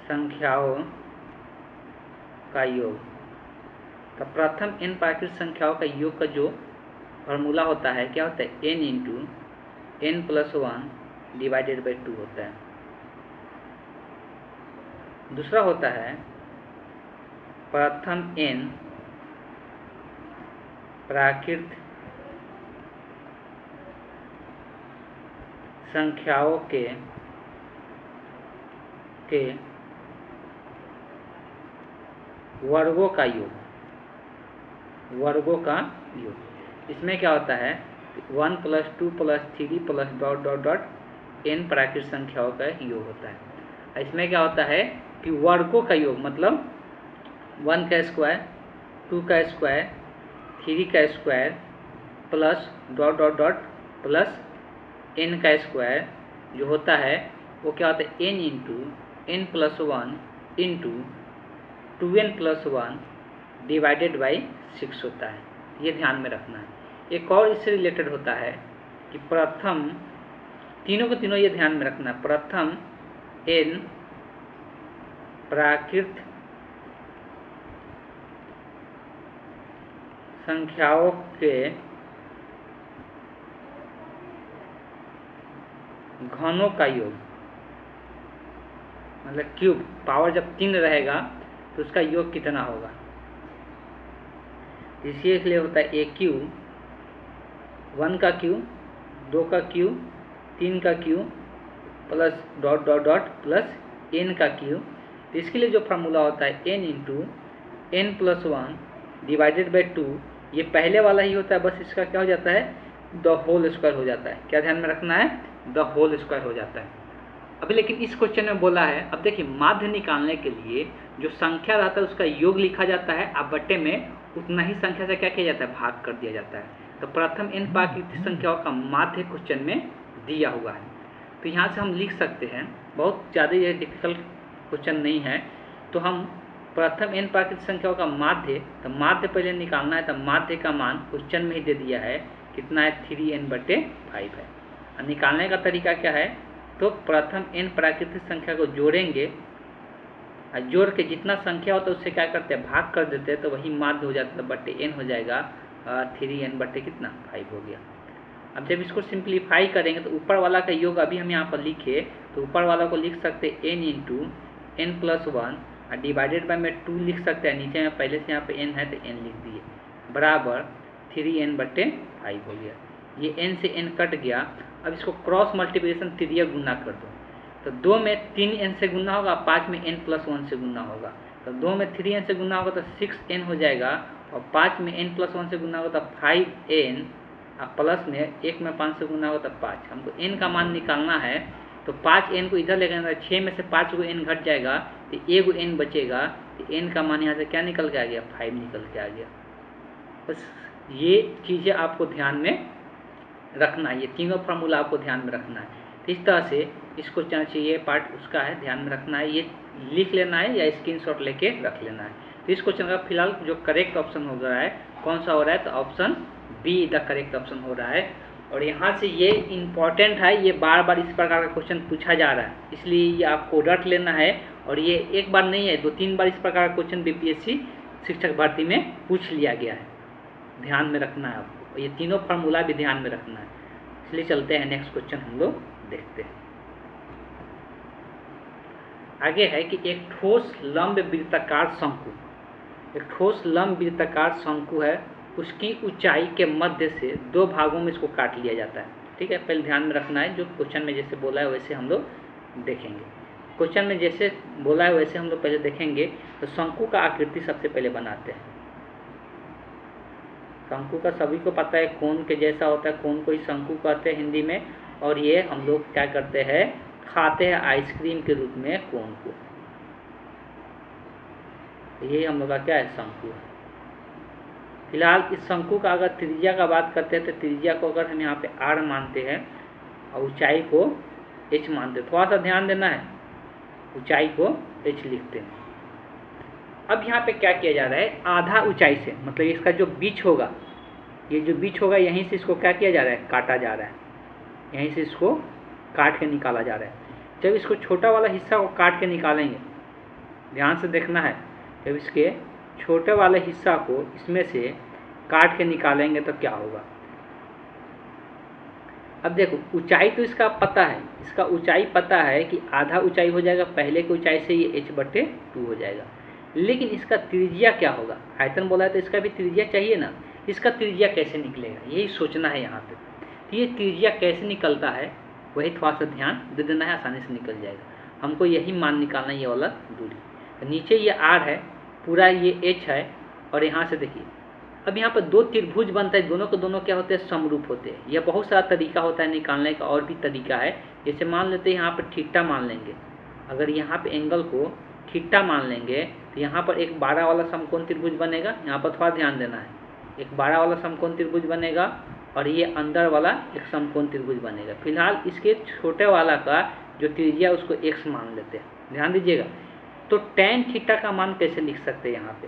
संख्याओं का योग। तो प्रथम n प्राकृतिक संख्याओं का योग का जो फॉर्मूला होता है क्या होता है, n into n plus 1 divided by 2 होता है। दूसरा होता है प्रथम n प्राकृतिक संख्याओं के वर्गों का योग, वर्गों का योग। इसमें क्या होता है 1 plus 2 plus 3 plus dot dot dot n प्राकृतिक संख्याओं का योग होता है। इसमें क्या होता है कि वर्गों का योग मतलब 1 का स्क्वायर, 2 का स्क्वायर, 3 का square plus dot dot dot plus n का स्क्वायर जो होता है वो क्या होता है n into n plus 1 into 2n plus 1 divided by 6 होता है। ये ध्यान में रखना है। एक और इससे रिलेटेड होता है कि प्रथम, तीनों को तीनों ये ध्यान में रखना है, प्रथम n प्राकृतिक संख्याओं के घनों का योग, मतलब क्यूब, पावर जब 3 रहेगा तो उसका योग कितना होगा। इसलिए होता है ए क्यूब, 1 का क्यूब, 2 का क्यूब, 3 का cube plus dot dot dot plus n का क्यूब। तो इसके लिए जो फार्मूला होता है n into n plus 1 divided by 2, ये पहले वाला ही होता है, बस इसका क्या हो जाता है द होल स्क्वायर हो जाता है। क्या ध्यान में रखना है, द होल स्क्वायर हो जाता है। अभी लेकिन इस क्वेश्चन में बोला है, अब देखिए माध्य निकालने के लिए जो संख्या रहता है उसका योग लिखा जाता है, अब बट्टे में उतना ही संख्या से क्या किया जाता है, भाग कर दिया जाता है। तो प्रथम n प्राकृतिक संख्याओं का माध्य क्वेश्चन में दिया हुआ है। तो यहाँ से हम लिख सकते हैं, बहुत ज़्यादा ये डिफिकल्ट क्वेश्चन नहीं है। तो हम प्रथम n प्राकृतिक संख्याओं का माध्य, तो माध्य पहले निकालना है। तो माध्य का मान क्वेश्चन में ही दे दिया है, कितना है 3n/5 है। और निकालने का तरीका क्या है, तो प्रथम n प्राकृतिक संख्या को जोड़ेंगे और जोड़ के जितना संख्या होता है उससे क्या करते हैं, भाग कर देते हैं, तो वही माध्य हो जाता है, बट्टे n हो जाएगा, 3n/5 हो गया। अब जब इसको सिंप्लीफाई करेंगे तो ऊपर वाला का योग अभी हम यहाँ पर लिखे, तो ऊपर वाला को लिख सकते हैं n इंटू n प्लस 1 और डिवाइडेड बाई में 2 लिख सकते हैं। नीचे में पहले से यहाँ पे n है तो n लिख दिए, बराबर 3n/5 हो गया। ये n से n कट गया। अब इसको क्रॉस मल्टीप्लिकेशन त्रिज्या गुना कर दो, तो 2 में 3n से गुना होगा, 5 में n प्लस 1 से गुना होगा। तो 2 में 3n से गुना होगा तो 6n हो जाएगा, और 5 में n प्लस 1 से गुना होगा तो 5n, और प्लस में 1 में 5 से गुना होगा तो 5। हमको n का मान निकालना है, तो 5n को इधर लेकर 6 में से 5 को n घट जाएगा तो 1 n बचेगा। तो n का मान यहाँ से क्या निकल के आ गया, 5 निकल के आ गया। बस ये चीज़ें आपको ध्यान में रखना है, ये तीनों फार्मूला आपको ध्यान में रखना है। तो इस तरह से इसको चाहिए पार्ट उसका है, ध्यान में रखना है, ये लिख लेना है या स्क्रीनशॉट लेके रख लेना है। तो इस क्वेश्चन का फिलहाल जो करेक्ट ऑप्शन हो रहा है, कौन सा हो रहा है, तो option be the correct option हो रहा है। और यहाँ से ये इम्पॉर्टेंट है, ये बार बार इस प्रकार का क्वेश्चन पूछा जा रहा है, इसलिए ये आपको रट लेना है। और ये एक बार नहीं है, 2-3 बार इस प्रकार का क्वेश्चन बीपीएससी शिक्षक भर्ती में पूछ लिया गया है, ध्यान में रखना है आपको। ये तीनों फार्मूला भी ध्यान में रखना है। इसलिए चलते हैं नेक्स्ट क्वेश्चन हम लोग देखते हैं। आगे है कि एक ठोस लंब वृत्ताकार शंकु, एक ठोस लंब वृत्ताकार शंकु है, उसकी ऊंचाई के मध्य से 2 भागों में इसको काट लिया जाता है। ठीक है, पहले ध्यान में रखना है, जो क्वेश्चन में जैसे बोला है वैसे हम लोग देखेंगे। क्वेश्चन में जैसे बोला है वैसे हम लोग पहले देखेंगे। तो शंकु का आकृति सबसे पहले बनाते हैं। शंकु का सभी को पता है, कोन के जैसा होता है, कोन को ही शंकु कहते हैं हिंदी में। और ये हम लोग क्या करते हैं, खाते हैं आइसक्रीम के रूप में कोन को। ये हम लोग का क्या है, शंकु है। फिलहाल इस शंकु का अगर त्रिज्या का बात करते हैं तो त्रिज्या को अगर हम यहाँ पे r मानते हैं और ऊंचाई को h मानते हैं। थोड़ा सा ध्यान देना है, ऊंचाई को h लिखते हैं। अब यहाँ पे क्या किया जा रहा है, आधा ऊंचाई से, मतलब इसका जो बीच होगा, ये जो बीच होगा यहीं से इसको क्या किया जा रहा है, काटा जा रहा है, यहीं से इसको काट के निकाला जा रहा है। जब इसको छोटा वाला हिस्सा को काट के निकालेंगे, ध्यान से देखना है, जब इसके छोटे वाले हिस्सा को इसमें से काट के निकालेंगे तो क्या होगा। अब देखो ऊंचाई तो इसका पता है, इसका ऊंचाई पता है कि आधा ऊंचाई हो जाएगा पहले की ऊंचाई से, ये h/2 हो जाएगा। लेकिन इसका त्रिज्या क्या होगा, आयतन बोला है तो इसका भी त्रिज्या चाहिए ना, इसका त्रिज्या कैसे निकलेगा यही सोचना है यहाँ पे। तो ये त्रिज्या कैसे निकलता है वही थोड़ा सा ध्यान दे देना है, आसानी से निकल जाएगा। हमको यही मान निकालना है, ये वाला दूरी। तो नीचे ये r है, पूरा ये h है, और यहाँ से देखिए अब यहाँ पर दो त्रिभुज बनता है, दोनों के दोनों क्या होते हैं, समरूप होते हैं। यह बहुत सारा तरीका होता है निकालने का, और भी तरीका है। जैसे मान लेते हैं यहाँ पर थीटा मान लेंगे, अगर यहाँ पे एंगल को थीटा मान लेंगे तो यहाँ पर एक 12 वाला समकोण त्रिभुज बनेगा। यहाँ पर थोड़ा ध्यान देना है, एक 12 वाला समकोण त्रिभुज बनेगा और ये अंदर वाला एक समकोण त्रिभुज बनेगा। फिलहाल इसके छोटे वाला का जो त्रिज्या उसको x मान लेते हैं, ध्यान दीजिएगा। तो tan थीटा का मान कैसे लिख सकते हैं, यहाँ पे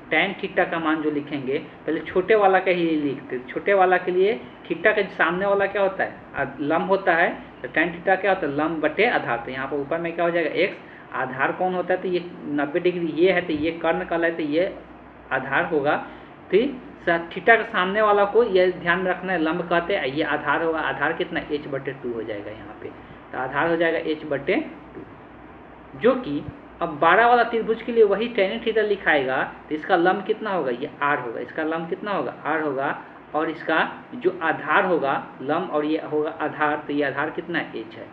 tan थीटा का मान जो लिखेंगे, पहले छोटे वाला का ही लिखते हैं। छोटे वाला के लिए थीटा के सामने वाला क्या होता है, लंब होता है, तो tan थीटा क्या होता है, लंब बटे आधार। तो यहाँ पर ऊपर में क्या हो जाएगा x, आधार कौन होता है, तो ये 90 डिग्री ये है, तो ये कर्ण का है, तो ये आधार होगा। फिर थीटा के सामने वाला को ये ध्यान में रखना है, लंब कहते हैं, ये आधार होगा। आधार कितना, h/2 हो जाएगा यहाँ पे, तो आधार हो जाएगा h/2, जो कि अब 12 वाला त्रिभुज के लिए वही tan थीटा लिखाएगा, तो इसका लंब कितना होगा, ये r होगा, इसका लंब कितना होगा, r होगा, और इसका जो आधार होगा लंब और ये होगा आधार, तो ये आधार कितना है, h है।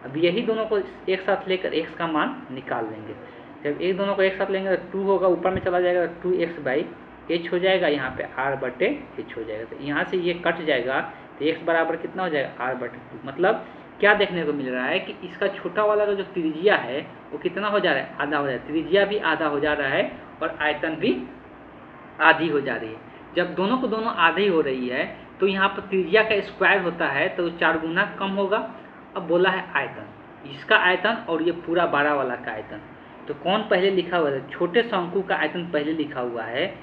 अब यही दोनों को एक साथ लेकर x का मान निकाल लेंगे। जब एक दोनों को एक साथ लेंगे तो 2 होगा, ऊपर में चला जाएगा, 2x/h हो जाएगा, यहाँ पे r/h हो जाएगा। तो यहाँ से ये कट जाएगा, तो x बराबर कितना हो जाएगा, r/2। मतलब क्या देखने को मिल रहा है कि इसका छोटा वाला का जो त्रिज्या है वो कितना हो जा रहा है, आधा हो जा रहा है। त्रिज्या भी आधा हो जा रहा है और आयतन भी आधी हो जा रही है। जब दोनों को दोनों आधी हो रही है तो यहाँ पर त्रिज्या का स्क्वायर होता है तो 4 गुना कम होगा। अब बोला है आयतन, इसका आयतन और ये पूरा 12 वाला का आयतन, तो कौन पहले लिखा हुआ है, छोटे शंकु का आयतन पहले लिखा हुआ है,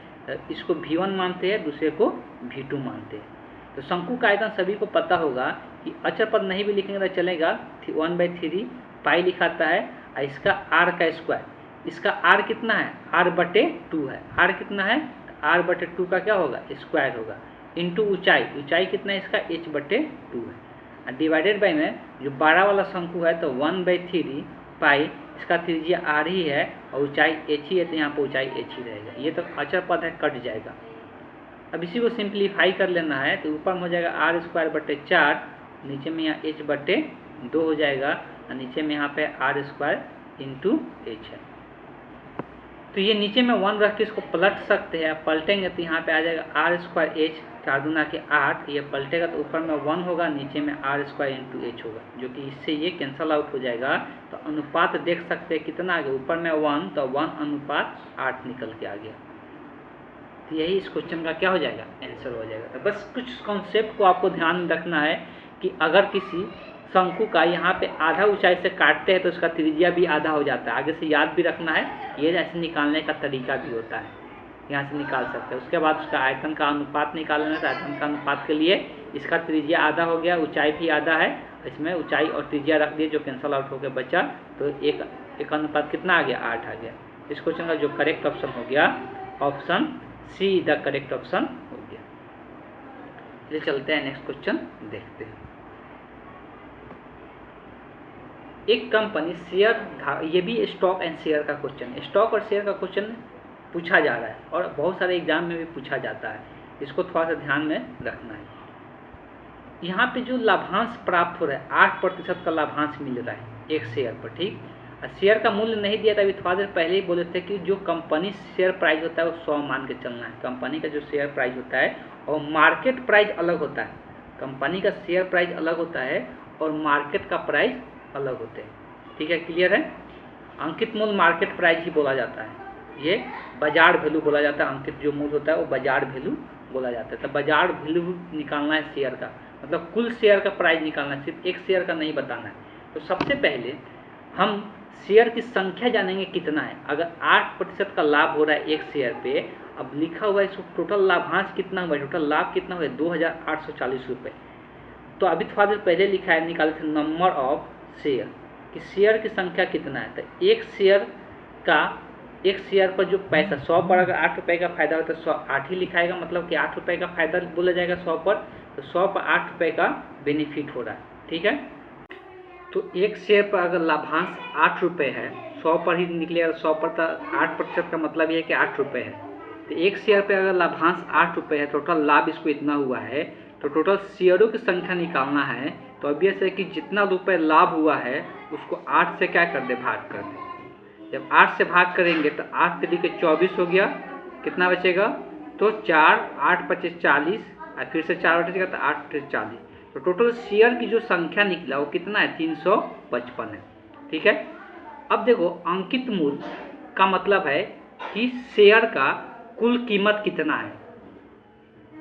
इसको V1 मानते हैं, दूसरे को V2 मानते हैं। तो शंकु का आयतन सभी को पता होगा कि अचर पद नहीं भी लिखेंगे तो चलेगा, 1/3 पाई लिखाता है, और इसका r का स्क्वायर, इसका r कितना है, r/2 है, r कितना है, r/2 का क्या होगा, स्क्वायर होगा, इंटू ऊंचाई, ऊंचाई कितना है इसका, h/2 है, डिवाइडेड बाई में जो 12 वाला शंकु है तो 1/3 पाई, इसका त्रिज्या r ही है और ऊंचाई h ही है, तो यहाँ पर ऊंचाई h ही रहेगा। ये तो अचर पद है, कट जाएगा। अब इसी को सिंप्लीफाई कर लेना है, तो ऊपर में हो जाएगा r²/4, नीचे में यहाँ h/2 हो जाएगा, और नीचे में यहाँ पे r² इंटू h है। तो ये नीचे में 1 रख के इसको पलट सकते हैं, पलटेंगे तो यहाँ पे आ जाएगा r²h, 4 दूना के 8, ये पलटेगा तो ऊपर में 1 होगा, नीचे में r² इंटू h होगा, जो कि इससे ये कैंसल आउट हो जाएगा। तो अनुपात देख सकते हैं कितना आ गया, ऊपर में 1 तो 1:8 निकल के आ गया। तो यही इस क्वेश्चन का क्या हो जाएगा, आंसर हो जाएगा। तो बस कुछ कॉन्सेप्ट को आपको ध्यान में रखना है कि अगर किसी शंकु का यहाँ पे आधा ऊंचाई से काटते हैं तो उसका त्रिज्या भी आधा हो जाता है। आगे से याद भी रखना है, ये ऐसे निकालने का तरीका भी होता है, यहाँ से निकाल सकते हैं। उसके बाद उसका आयतन का अनुपात निकालना है, तो आयतन का अनुपात के लिए इसका त्रिज्या आधा हो गया, ऊंचाई भी आधा है, इसमें ऊंचाई और त्रिज्या रख दिए जो कैंसल आउट होकर बचा, तो एक अनुपात कितना आ गया, 8 आ गया। इस क्वेश्चन का जो करेक्ट ऑप्शन हो गया, option see the correct option हो गया। चलिए चलते हैं नेक्स्ट क्वेश्चन देखते हैं। एक कंपनी शेयर, ये भी स्टॉक एंड शेयर का क्वेश्चन है, स्टॉक और शेयर का क्वेश्चन पूछा जा रहा है और बहुत सारे एग्जाम में भी पूछा जाता है, इसको थोड़ा सा ध्यान में रखना है। यहाँ पे जो लाभांश प्राप्त हो रहा है 8% का लाभांश मिल रहा है एक शेयर पर, ठीक। शेयर का मूल्य नहीं दिया था, अभी थोड़ा देर पहले ही बोले थे कि जो कंपनी शेयर प्राइस होता है वो 100 मान के चलना है। कंपनी का जो शेयर प्राइस होता है और मार्केट प्राइस अलग होता है, कंपनी का शेयर प्राइस अलग होता है और मार्केट का प्राइस अलग होते हैं, ठीक है, क्लियर है। अंकित मूल्य मार्केट प्राइस ही बोला जाता है, ये बाजार वैल्यू बोला जाता है। अंकित जो मूल्य होता है वो बाजार वैल्यू बोला जाता है। तो बाजार वैल्यू निकालना है शेयर का, मतलब कुल शेयर का प्राइस निकालना है, सिर्फ एक शेयर का नहीं बताना है। तो सबसे पहले हम शेयर की संख्या जानेंगे कितना है। अगर 8% का लाभ हो रहा है एक शेयर पे, अब लिखा हुआ है इसको टोटल लाभांश कितना हुआ है, टोटल लाभ कितना हुआ है 2840 रुपये। तो अभी थोड़ा देर पहले लिखा है, निकाले थे नंबर ऑफ शेयर कि शेयर की संख्या कितना है। तो एक शेयर पर जो पैसा 100 पर अगर 8 रुपये का फायदा होता है तो 8 ही लिखाएगा, मतलब कि 8 रुपये का फायदा बोला जाएगा 100 पर, तो 100 पर 8 रुपये का बेनिफिट हो रहा है। ठीक है, तो एक शेयर पर अगर लाभांश 8 रुपये है, 100 पर ही निकलेगा, 100 पर तो 8% का मतलब ये है कि 8 रुपये है। तो एक शेयर पे अगर लाभांश 8 रुपये है, टोटल लाभ इसको इतना हुआ है, तो टोटल शेयरों की संख्या निकालना है। तो ऑब्वियस है कि जितना रुपये लाभ हुआ है उसको 8 से क्या कर दे, भाग कर दे। जब 8 से भाग करेंगे तो 8 तरीके 24 हो गया, कितना बचेगा, तो 4, 8 × 5 = 40, और फिर से 4 बचेगा तो 8 × 40। तो टोटल शेयर की जो संख्या निकला वो कितना है, 355 है। ठीक है, अब देखो अंकित मूल्य का मतलब है कि शेयर का कुल कीमत कितना है।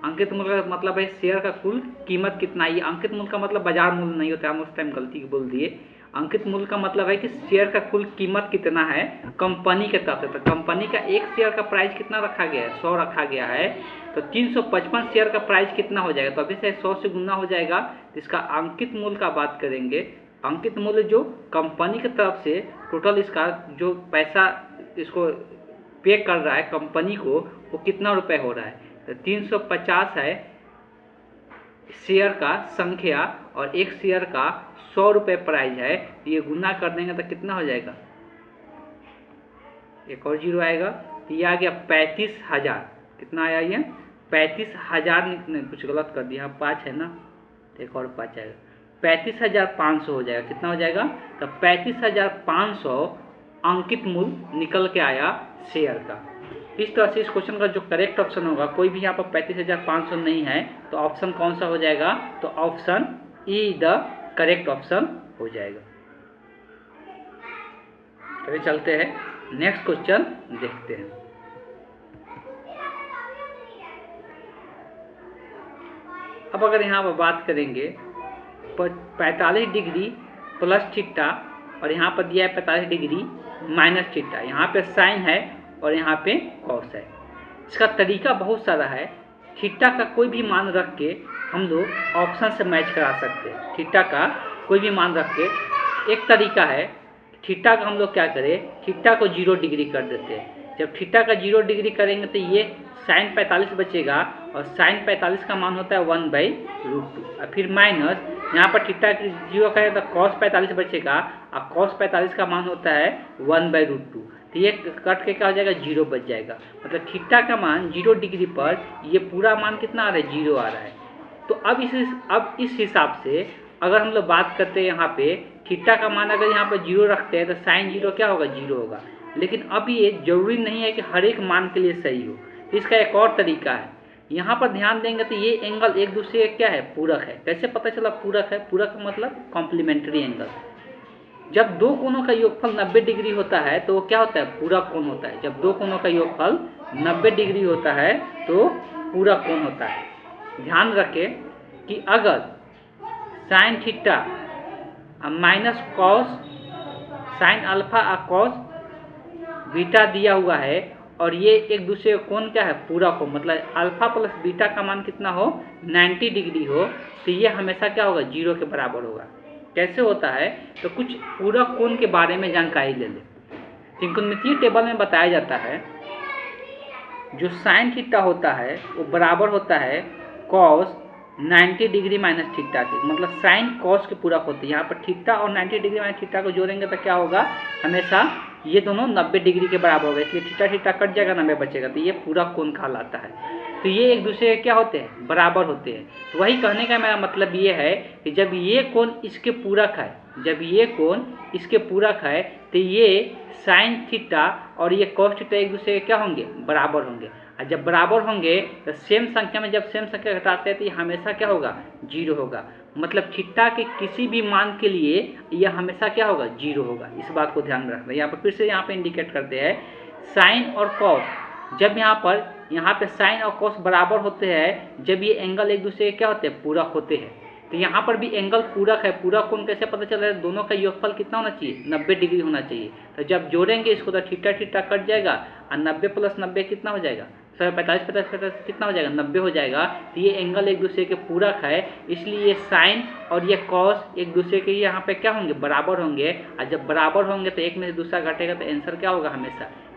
अंकित मूल्य का मतलब है शेयर का कुल कीमत कितना है। ये अंकित मूल्य का मतलब बाजार मूल्य नहीं होता है, हम उस टाइम गलती बोल दिए। अंकित मूल्य का मतलब है कि शेयर का कुल कीमत कितना है कंपनी के तरफ से। तो कंपनी का एक शेयर का प्राइस कितना रखा गया है, 100 रखा गया है, तो 355 शेयर का प्राइस कितना हो जाएगा, तो अभी से 100 से गुना हो जाएगा। तो इसका अंकित मूल्य का बात करेंगे, अंकित मूल्य जो कंपनी की तरफ से टोटल इसका जो पैसा इसको पे कर रहा है कंपनी को, वो कितना रुपए हो रहा है, तो 350 है शेयर का संख्या, और एक शेयर का 100 रुपये प्राइस है। तो ये गुना कर देंगे तो कितना हो जाएगा, एक और जीरो आएगा, तो ये आ गया 35,000। कितना आया ये, 35,000, नहीं कुछ गलत कर दिया, 5 है ना, तो एक और 5 आएगा, 35,500 हो जाएगा। कितना हो जाएगा, तो 35,500 अंकित मूल्य निकल के आया शेयर का। इस तरह से इस क्वेश्चन का जो करेक्ट ऑप्शन होगा, कोई भी यहाँ पर 35,500 नहीं है, तो ऑप्शन कौन सा हो जाएगा, तो option E the correct option हो जाएगा। चलिए चलते हैं नेक्स्ट क्वेश्चन देखते हैं। अब अगर यहाँ पर बात करेंगे 45 डिग्री प्लस थीटा, और यहाँ पर दिया है 45 डिग्री माइनस थीटा, यहाँ पे साइन है और यहाँ पे कॉस है। इसका तरीका बहुत सारा है। थीटा का कोई भी मान रख के हम लोग ऑप्शन से मैच करा सकते हैं। थीटा का कोई भी मान रख के एक तरीका है, थीटा का हम लोग क्या करें, थीटा को 0 डिग्री कर देते हैं। जब थीटा का 0 डिग्री करेंगे तो ये साइन 45 बचेगा, और साइन 45 का मान होता है 1/√2, और फिर माइनस यहाँ पर थीटा की 0 करें तो कॉस 45 बचेगा, और कॉस 45 का मान होता है 1/√2। तो ये कट के क्या हो जाएगा, 0 बच जाएगा। मतलब थीटा का मान 0 डिग्री पर ये पूरा मान कितना आ रहा है, 0 आ रहा है। तो अब इस हिसाब से अगर हम लोग बात करते हैं, यहाँ पे थीटा का मान अगर यहाँ पर 0 रखते हैं तो साइन 0 क्या होगा, 0 होगा। लेकिन अब ये जरूरी नहीं है कि हर एक मान के लिए सही हो। तो इसका एक और तरीका है, यहाँ पर ध्यान देंगे तो ये एंगल एक दूसरे के क्या है, पूरक है। कैसे पता चला पूरक है, पूरक का मतलब कॉम्प्लीमेंट्री एंगल। जब दो कोणों का योगफल 90 डिग्री होता है तो वो क्या होता है, पूरक कोण होता है। जब दो कोणों का योगफल 90 डिग्री होता है तो पूरक कोण होता है। ध्यान रखें कि अगर sine theta minus cos sine alpha और कॉस बीटा दिया हुआ है, और ये एक दूसरे कोण क्या है, पूरक हो, मतलब अल्फा प्लस बीटा का मान कितना हो, 90 डिग्री हो, तो ये हमेशा क्या होगा, 0 के बराबर होगा। कैसे होता है, तो कुछ पूरक कोण के बारे में जानकारी ले लें। त्रिकोणमितीय टेबल में बताया जाता है जो साइन थीटा होता है वो बराबर होता है कॉस 90 डिग्री माइनस थीटा के, मतलब साइन कॉस के पूरक होते हैं। यहाँ पर थीटा और 90 डिग्री माइनस थीटा को जोड़ेंगे तो क्या होगा, हमेशा ये दोनों 90 डिग्री के बराबर होगा, इसलिए थीटा थीटा कट जाएगा, 90 बचेगा, तो ये पूरक कोण कहलाता है। तो ये एक दूसरे के क्या होते हैं, बराबर होते हैं। तो वही कहने का मेरा मतलब ये है कि जब ये कोण इसके पूरक है, जब ये कोण इसके पूरक है, तो ये साइन थीटा और ये कॉस थीटा एक दूसरे के क्या होंगे, बराबर होंगे। और जब बराबर होंगे तो सेम संख्या में जब सेम संख्या घटाते हैं तो ये हमेशा क्या होगा, 0 होगा। मतलब थीटा के किसी भी मान के लिए यह हमेशा क्या होगा, 0 होगा। इस बात को ध्यान में रखना। यहाँ पर फिर से यहाँ पे इंडिकेट करते हैं साइन और कॉस। जब यहाँ पे साइन और कॉस बराबर होते हैं, जब ये एंगल एक दूसरे के क्या होते हैं, पूरक होते हैं। तो यहाँ पर भी एंगल पूरक है, पूरक कोण कैसे पता चल रहा है, दोनों का योगफल कितना होना चाहिए, 90 डिग्री होना चाहिए। तो जब जोड़ेंगे इसको तो थीटा थीटा कट जाएगा और 90 प्लस 90 कितना हो जाएगा, 45 कितना हो जाएगा, 90 हो जाएगा। तो ये एंगल एक दूसरे के पूरक है, इसलिए ये साइन और ये कॉस एक दूसरे के यहाँ पे क्या होंगे, बराबर होंगे। और जब बराबर होंगे तो एक में से दूसरा घटेगा तो आंसर क्या होगा,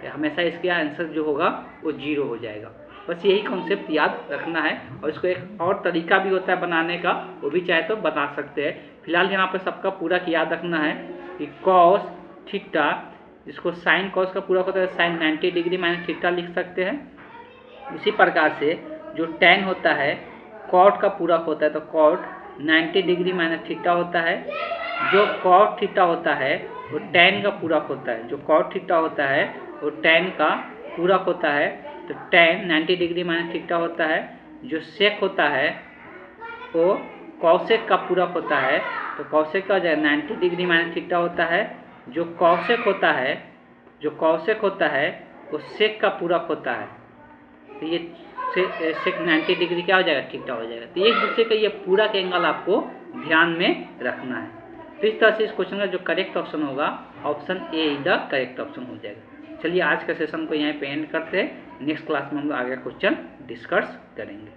हमेशा इसके आंसर जो होगा वो 0 हो जाएगा। बस यही कॉन्सेप्ट याद रखना है। और इसको एक और तरीका भी होता है बनाने का, वो भी चाहे तो बता सकते हैं। फिलहाल यहाँ पर सबका पूरक याद रखना है कि कॉस थीटा, इसको साइन कॉस का पूरक होता है साइन 90 डिग्री माइनस थीटा लिख सकते हैं। उसी प्रकार से जो tan होता है कॉट का पूरक होता है, तो कॉट 90 डिग्री माइनस थीटा होता है। जो कॉट थीटा होता है वो tan का पूरक होता है, जो कॉट थीटा होता है वो tan का पूरक होता है। तो tan 90 डिग्री माइनस थीटा होता है। जो सेक होता है वो कॉसेक का पूरक होता है, तो कॉसेक का हो जाएगा 90 डिग्री माइनस थीटा होता है। जो कॉसेक होता है वो सेक का पूरक होता है, तो ये सेक 90 डिग्री क्या हो जाएगा, थीटा हो जाएगा। तो एक दूसरे का ये पूरक एंगल आपको ध्यान में रखना है। तो इस तरह से इस क्वेश्चन का जो करेक्ट ऑप्शन होगा, option A is the correct option हो जाएगा। चलिए आज का सेशन को यहाँ पे एंड करते हैं। नेक्स्ट क्लास में हम लोग आगे क्वेश्चन डिस्कस करेंगे।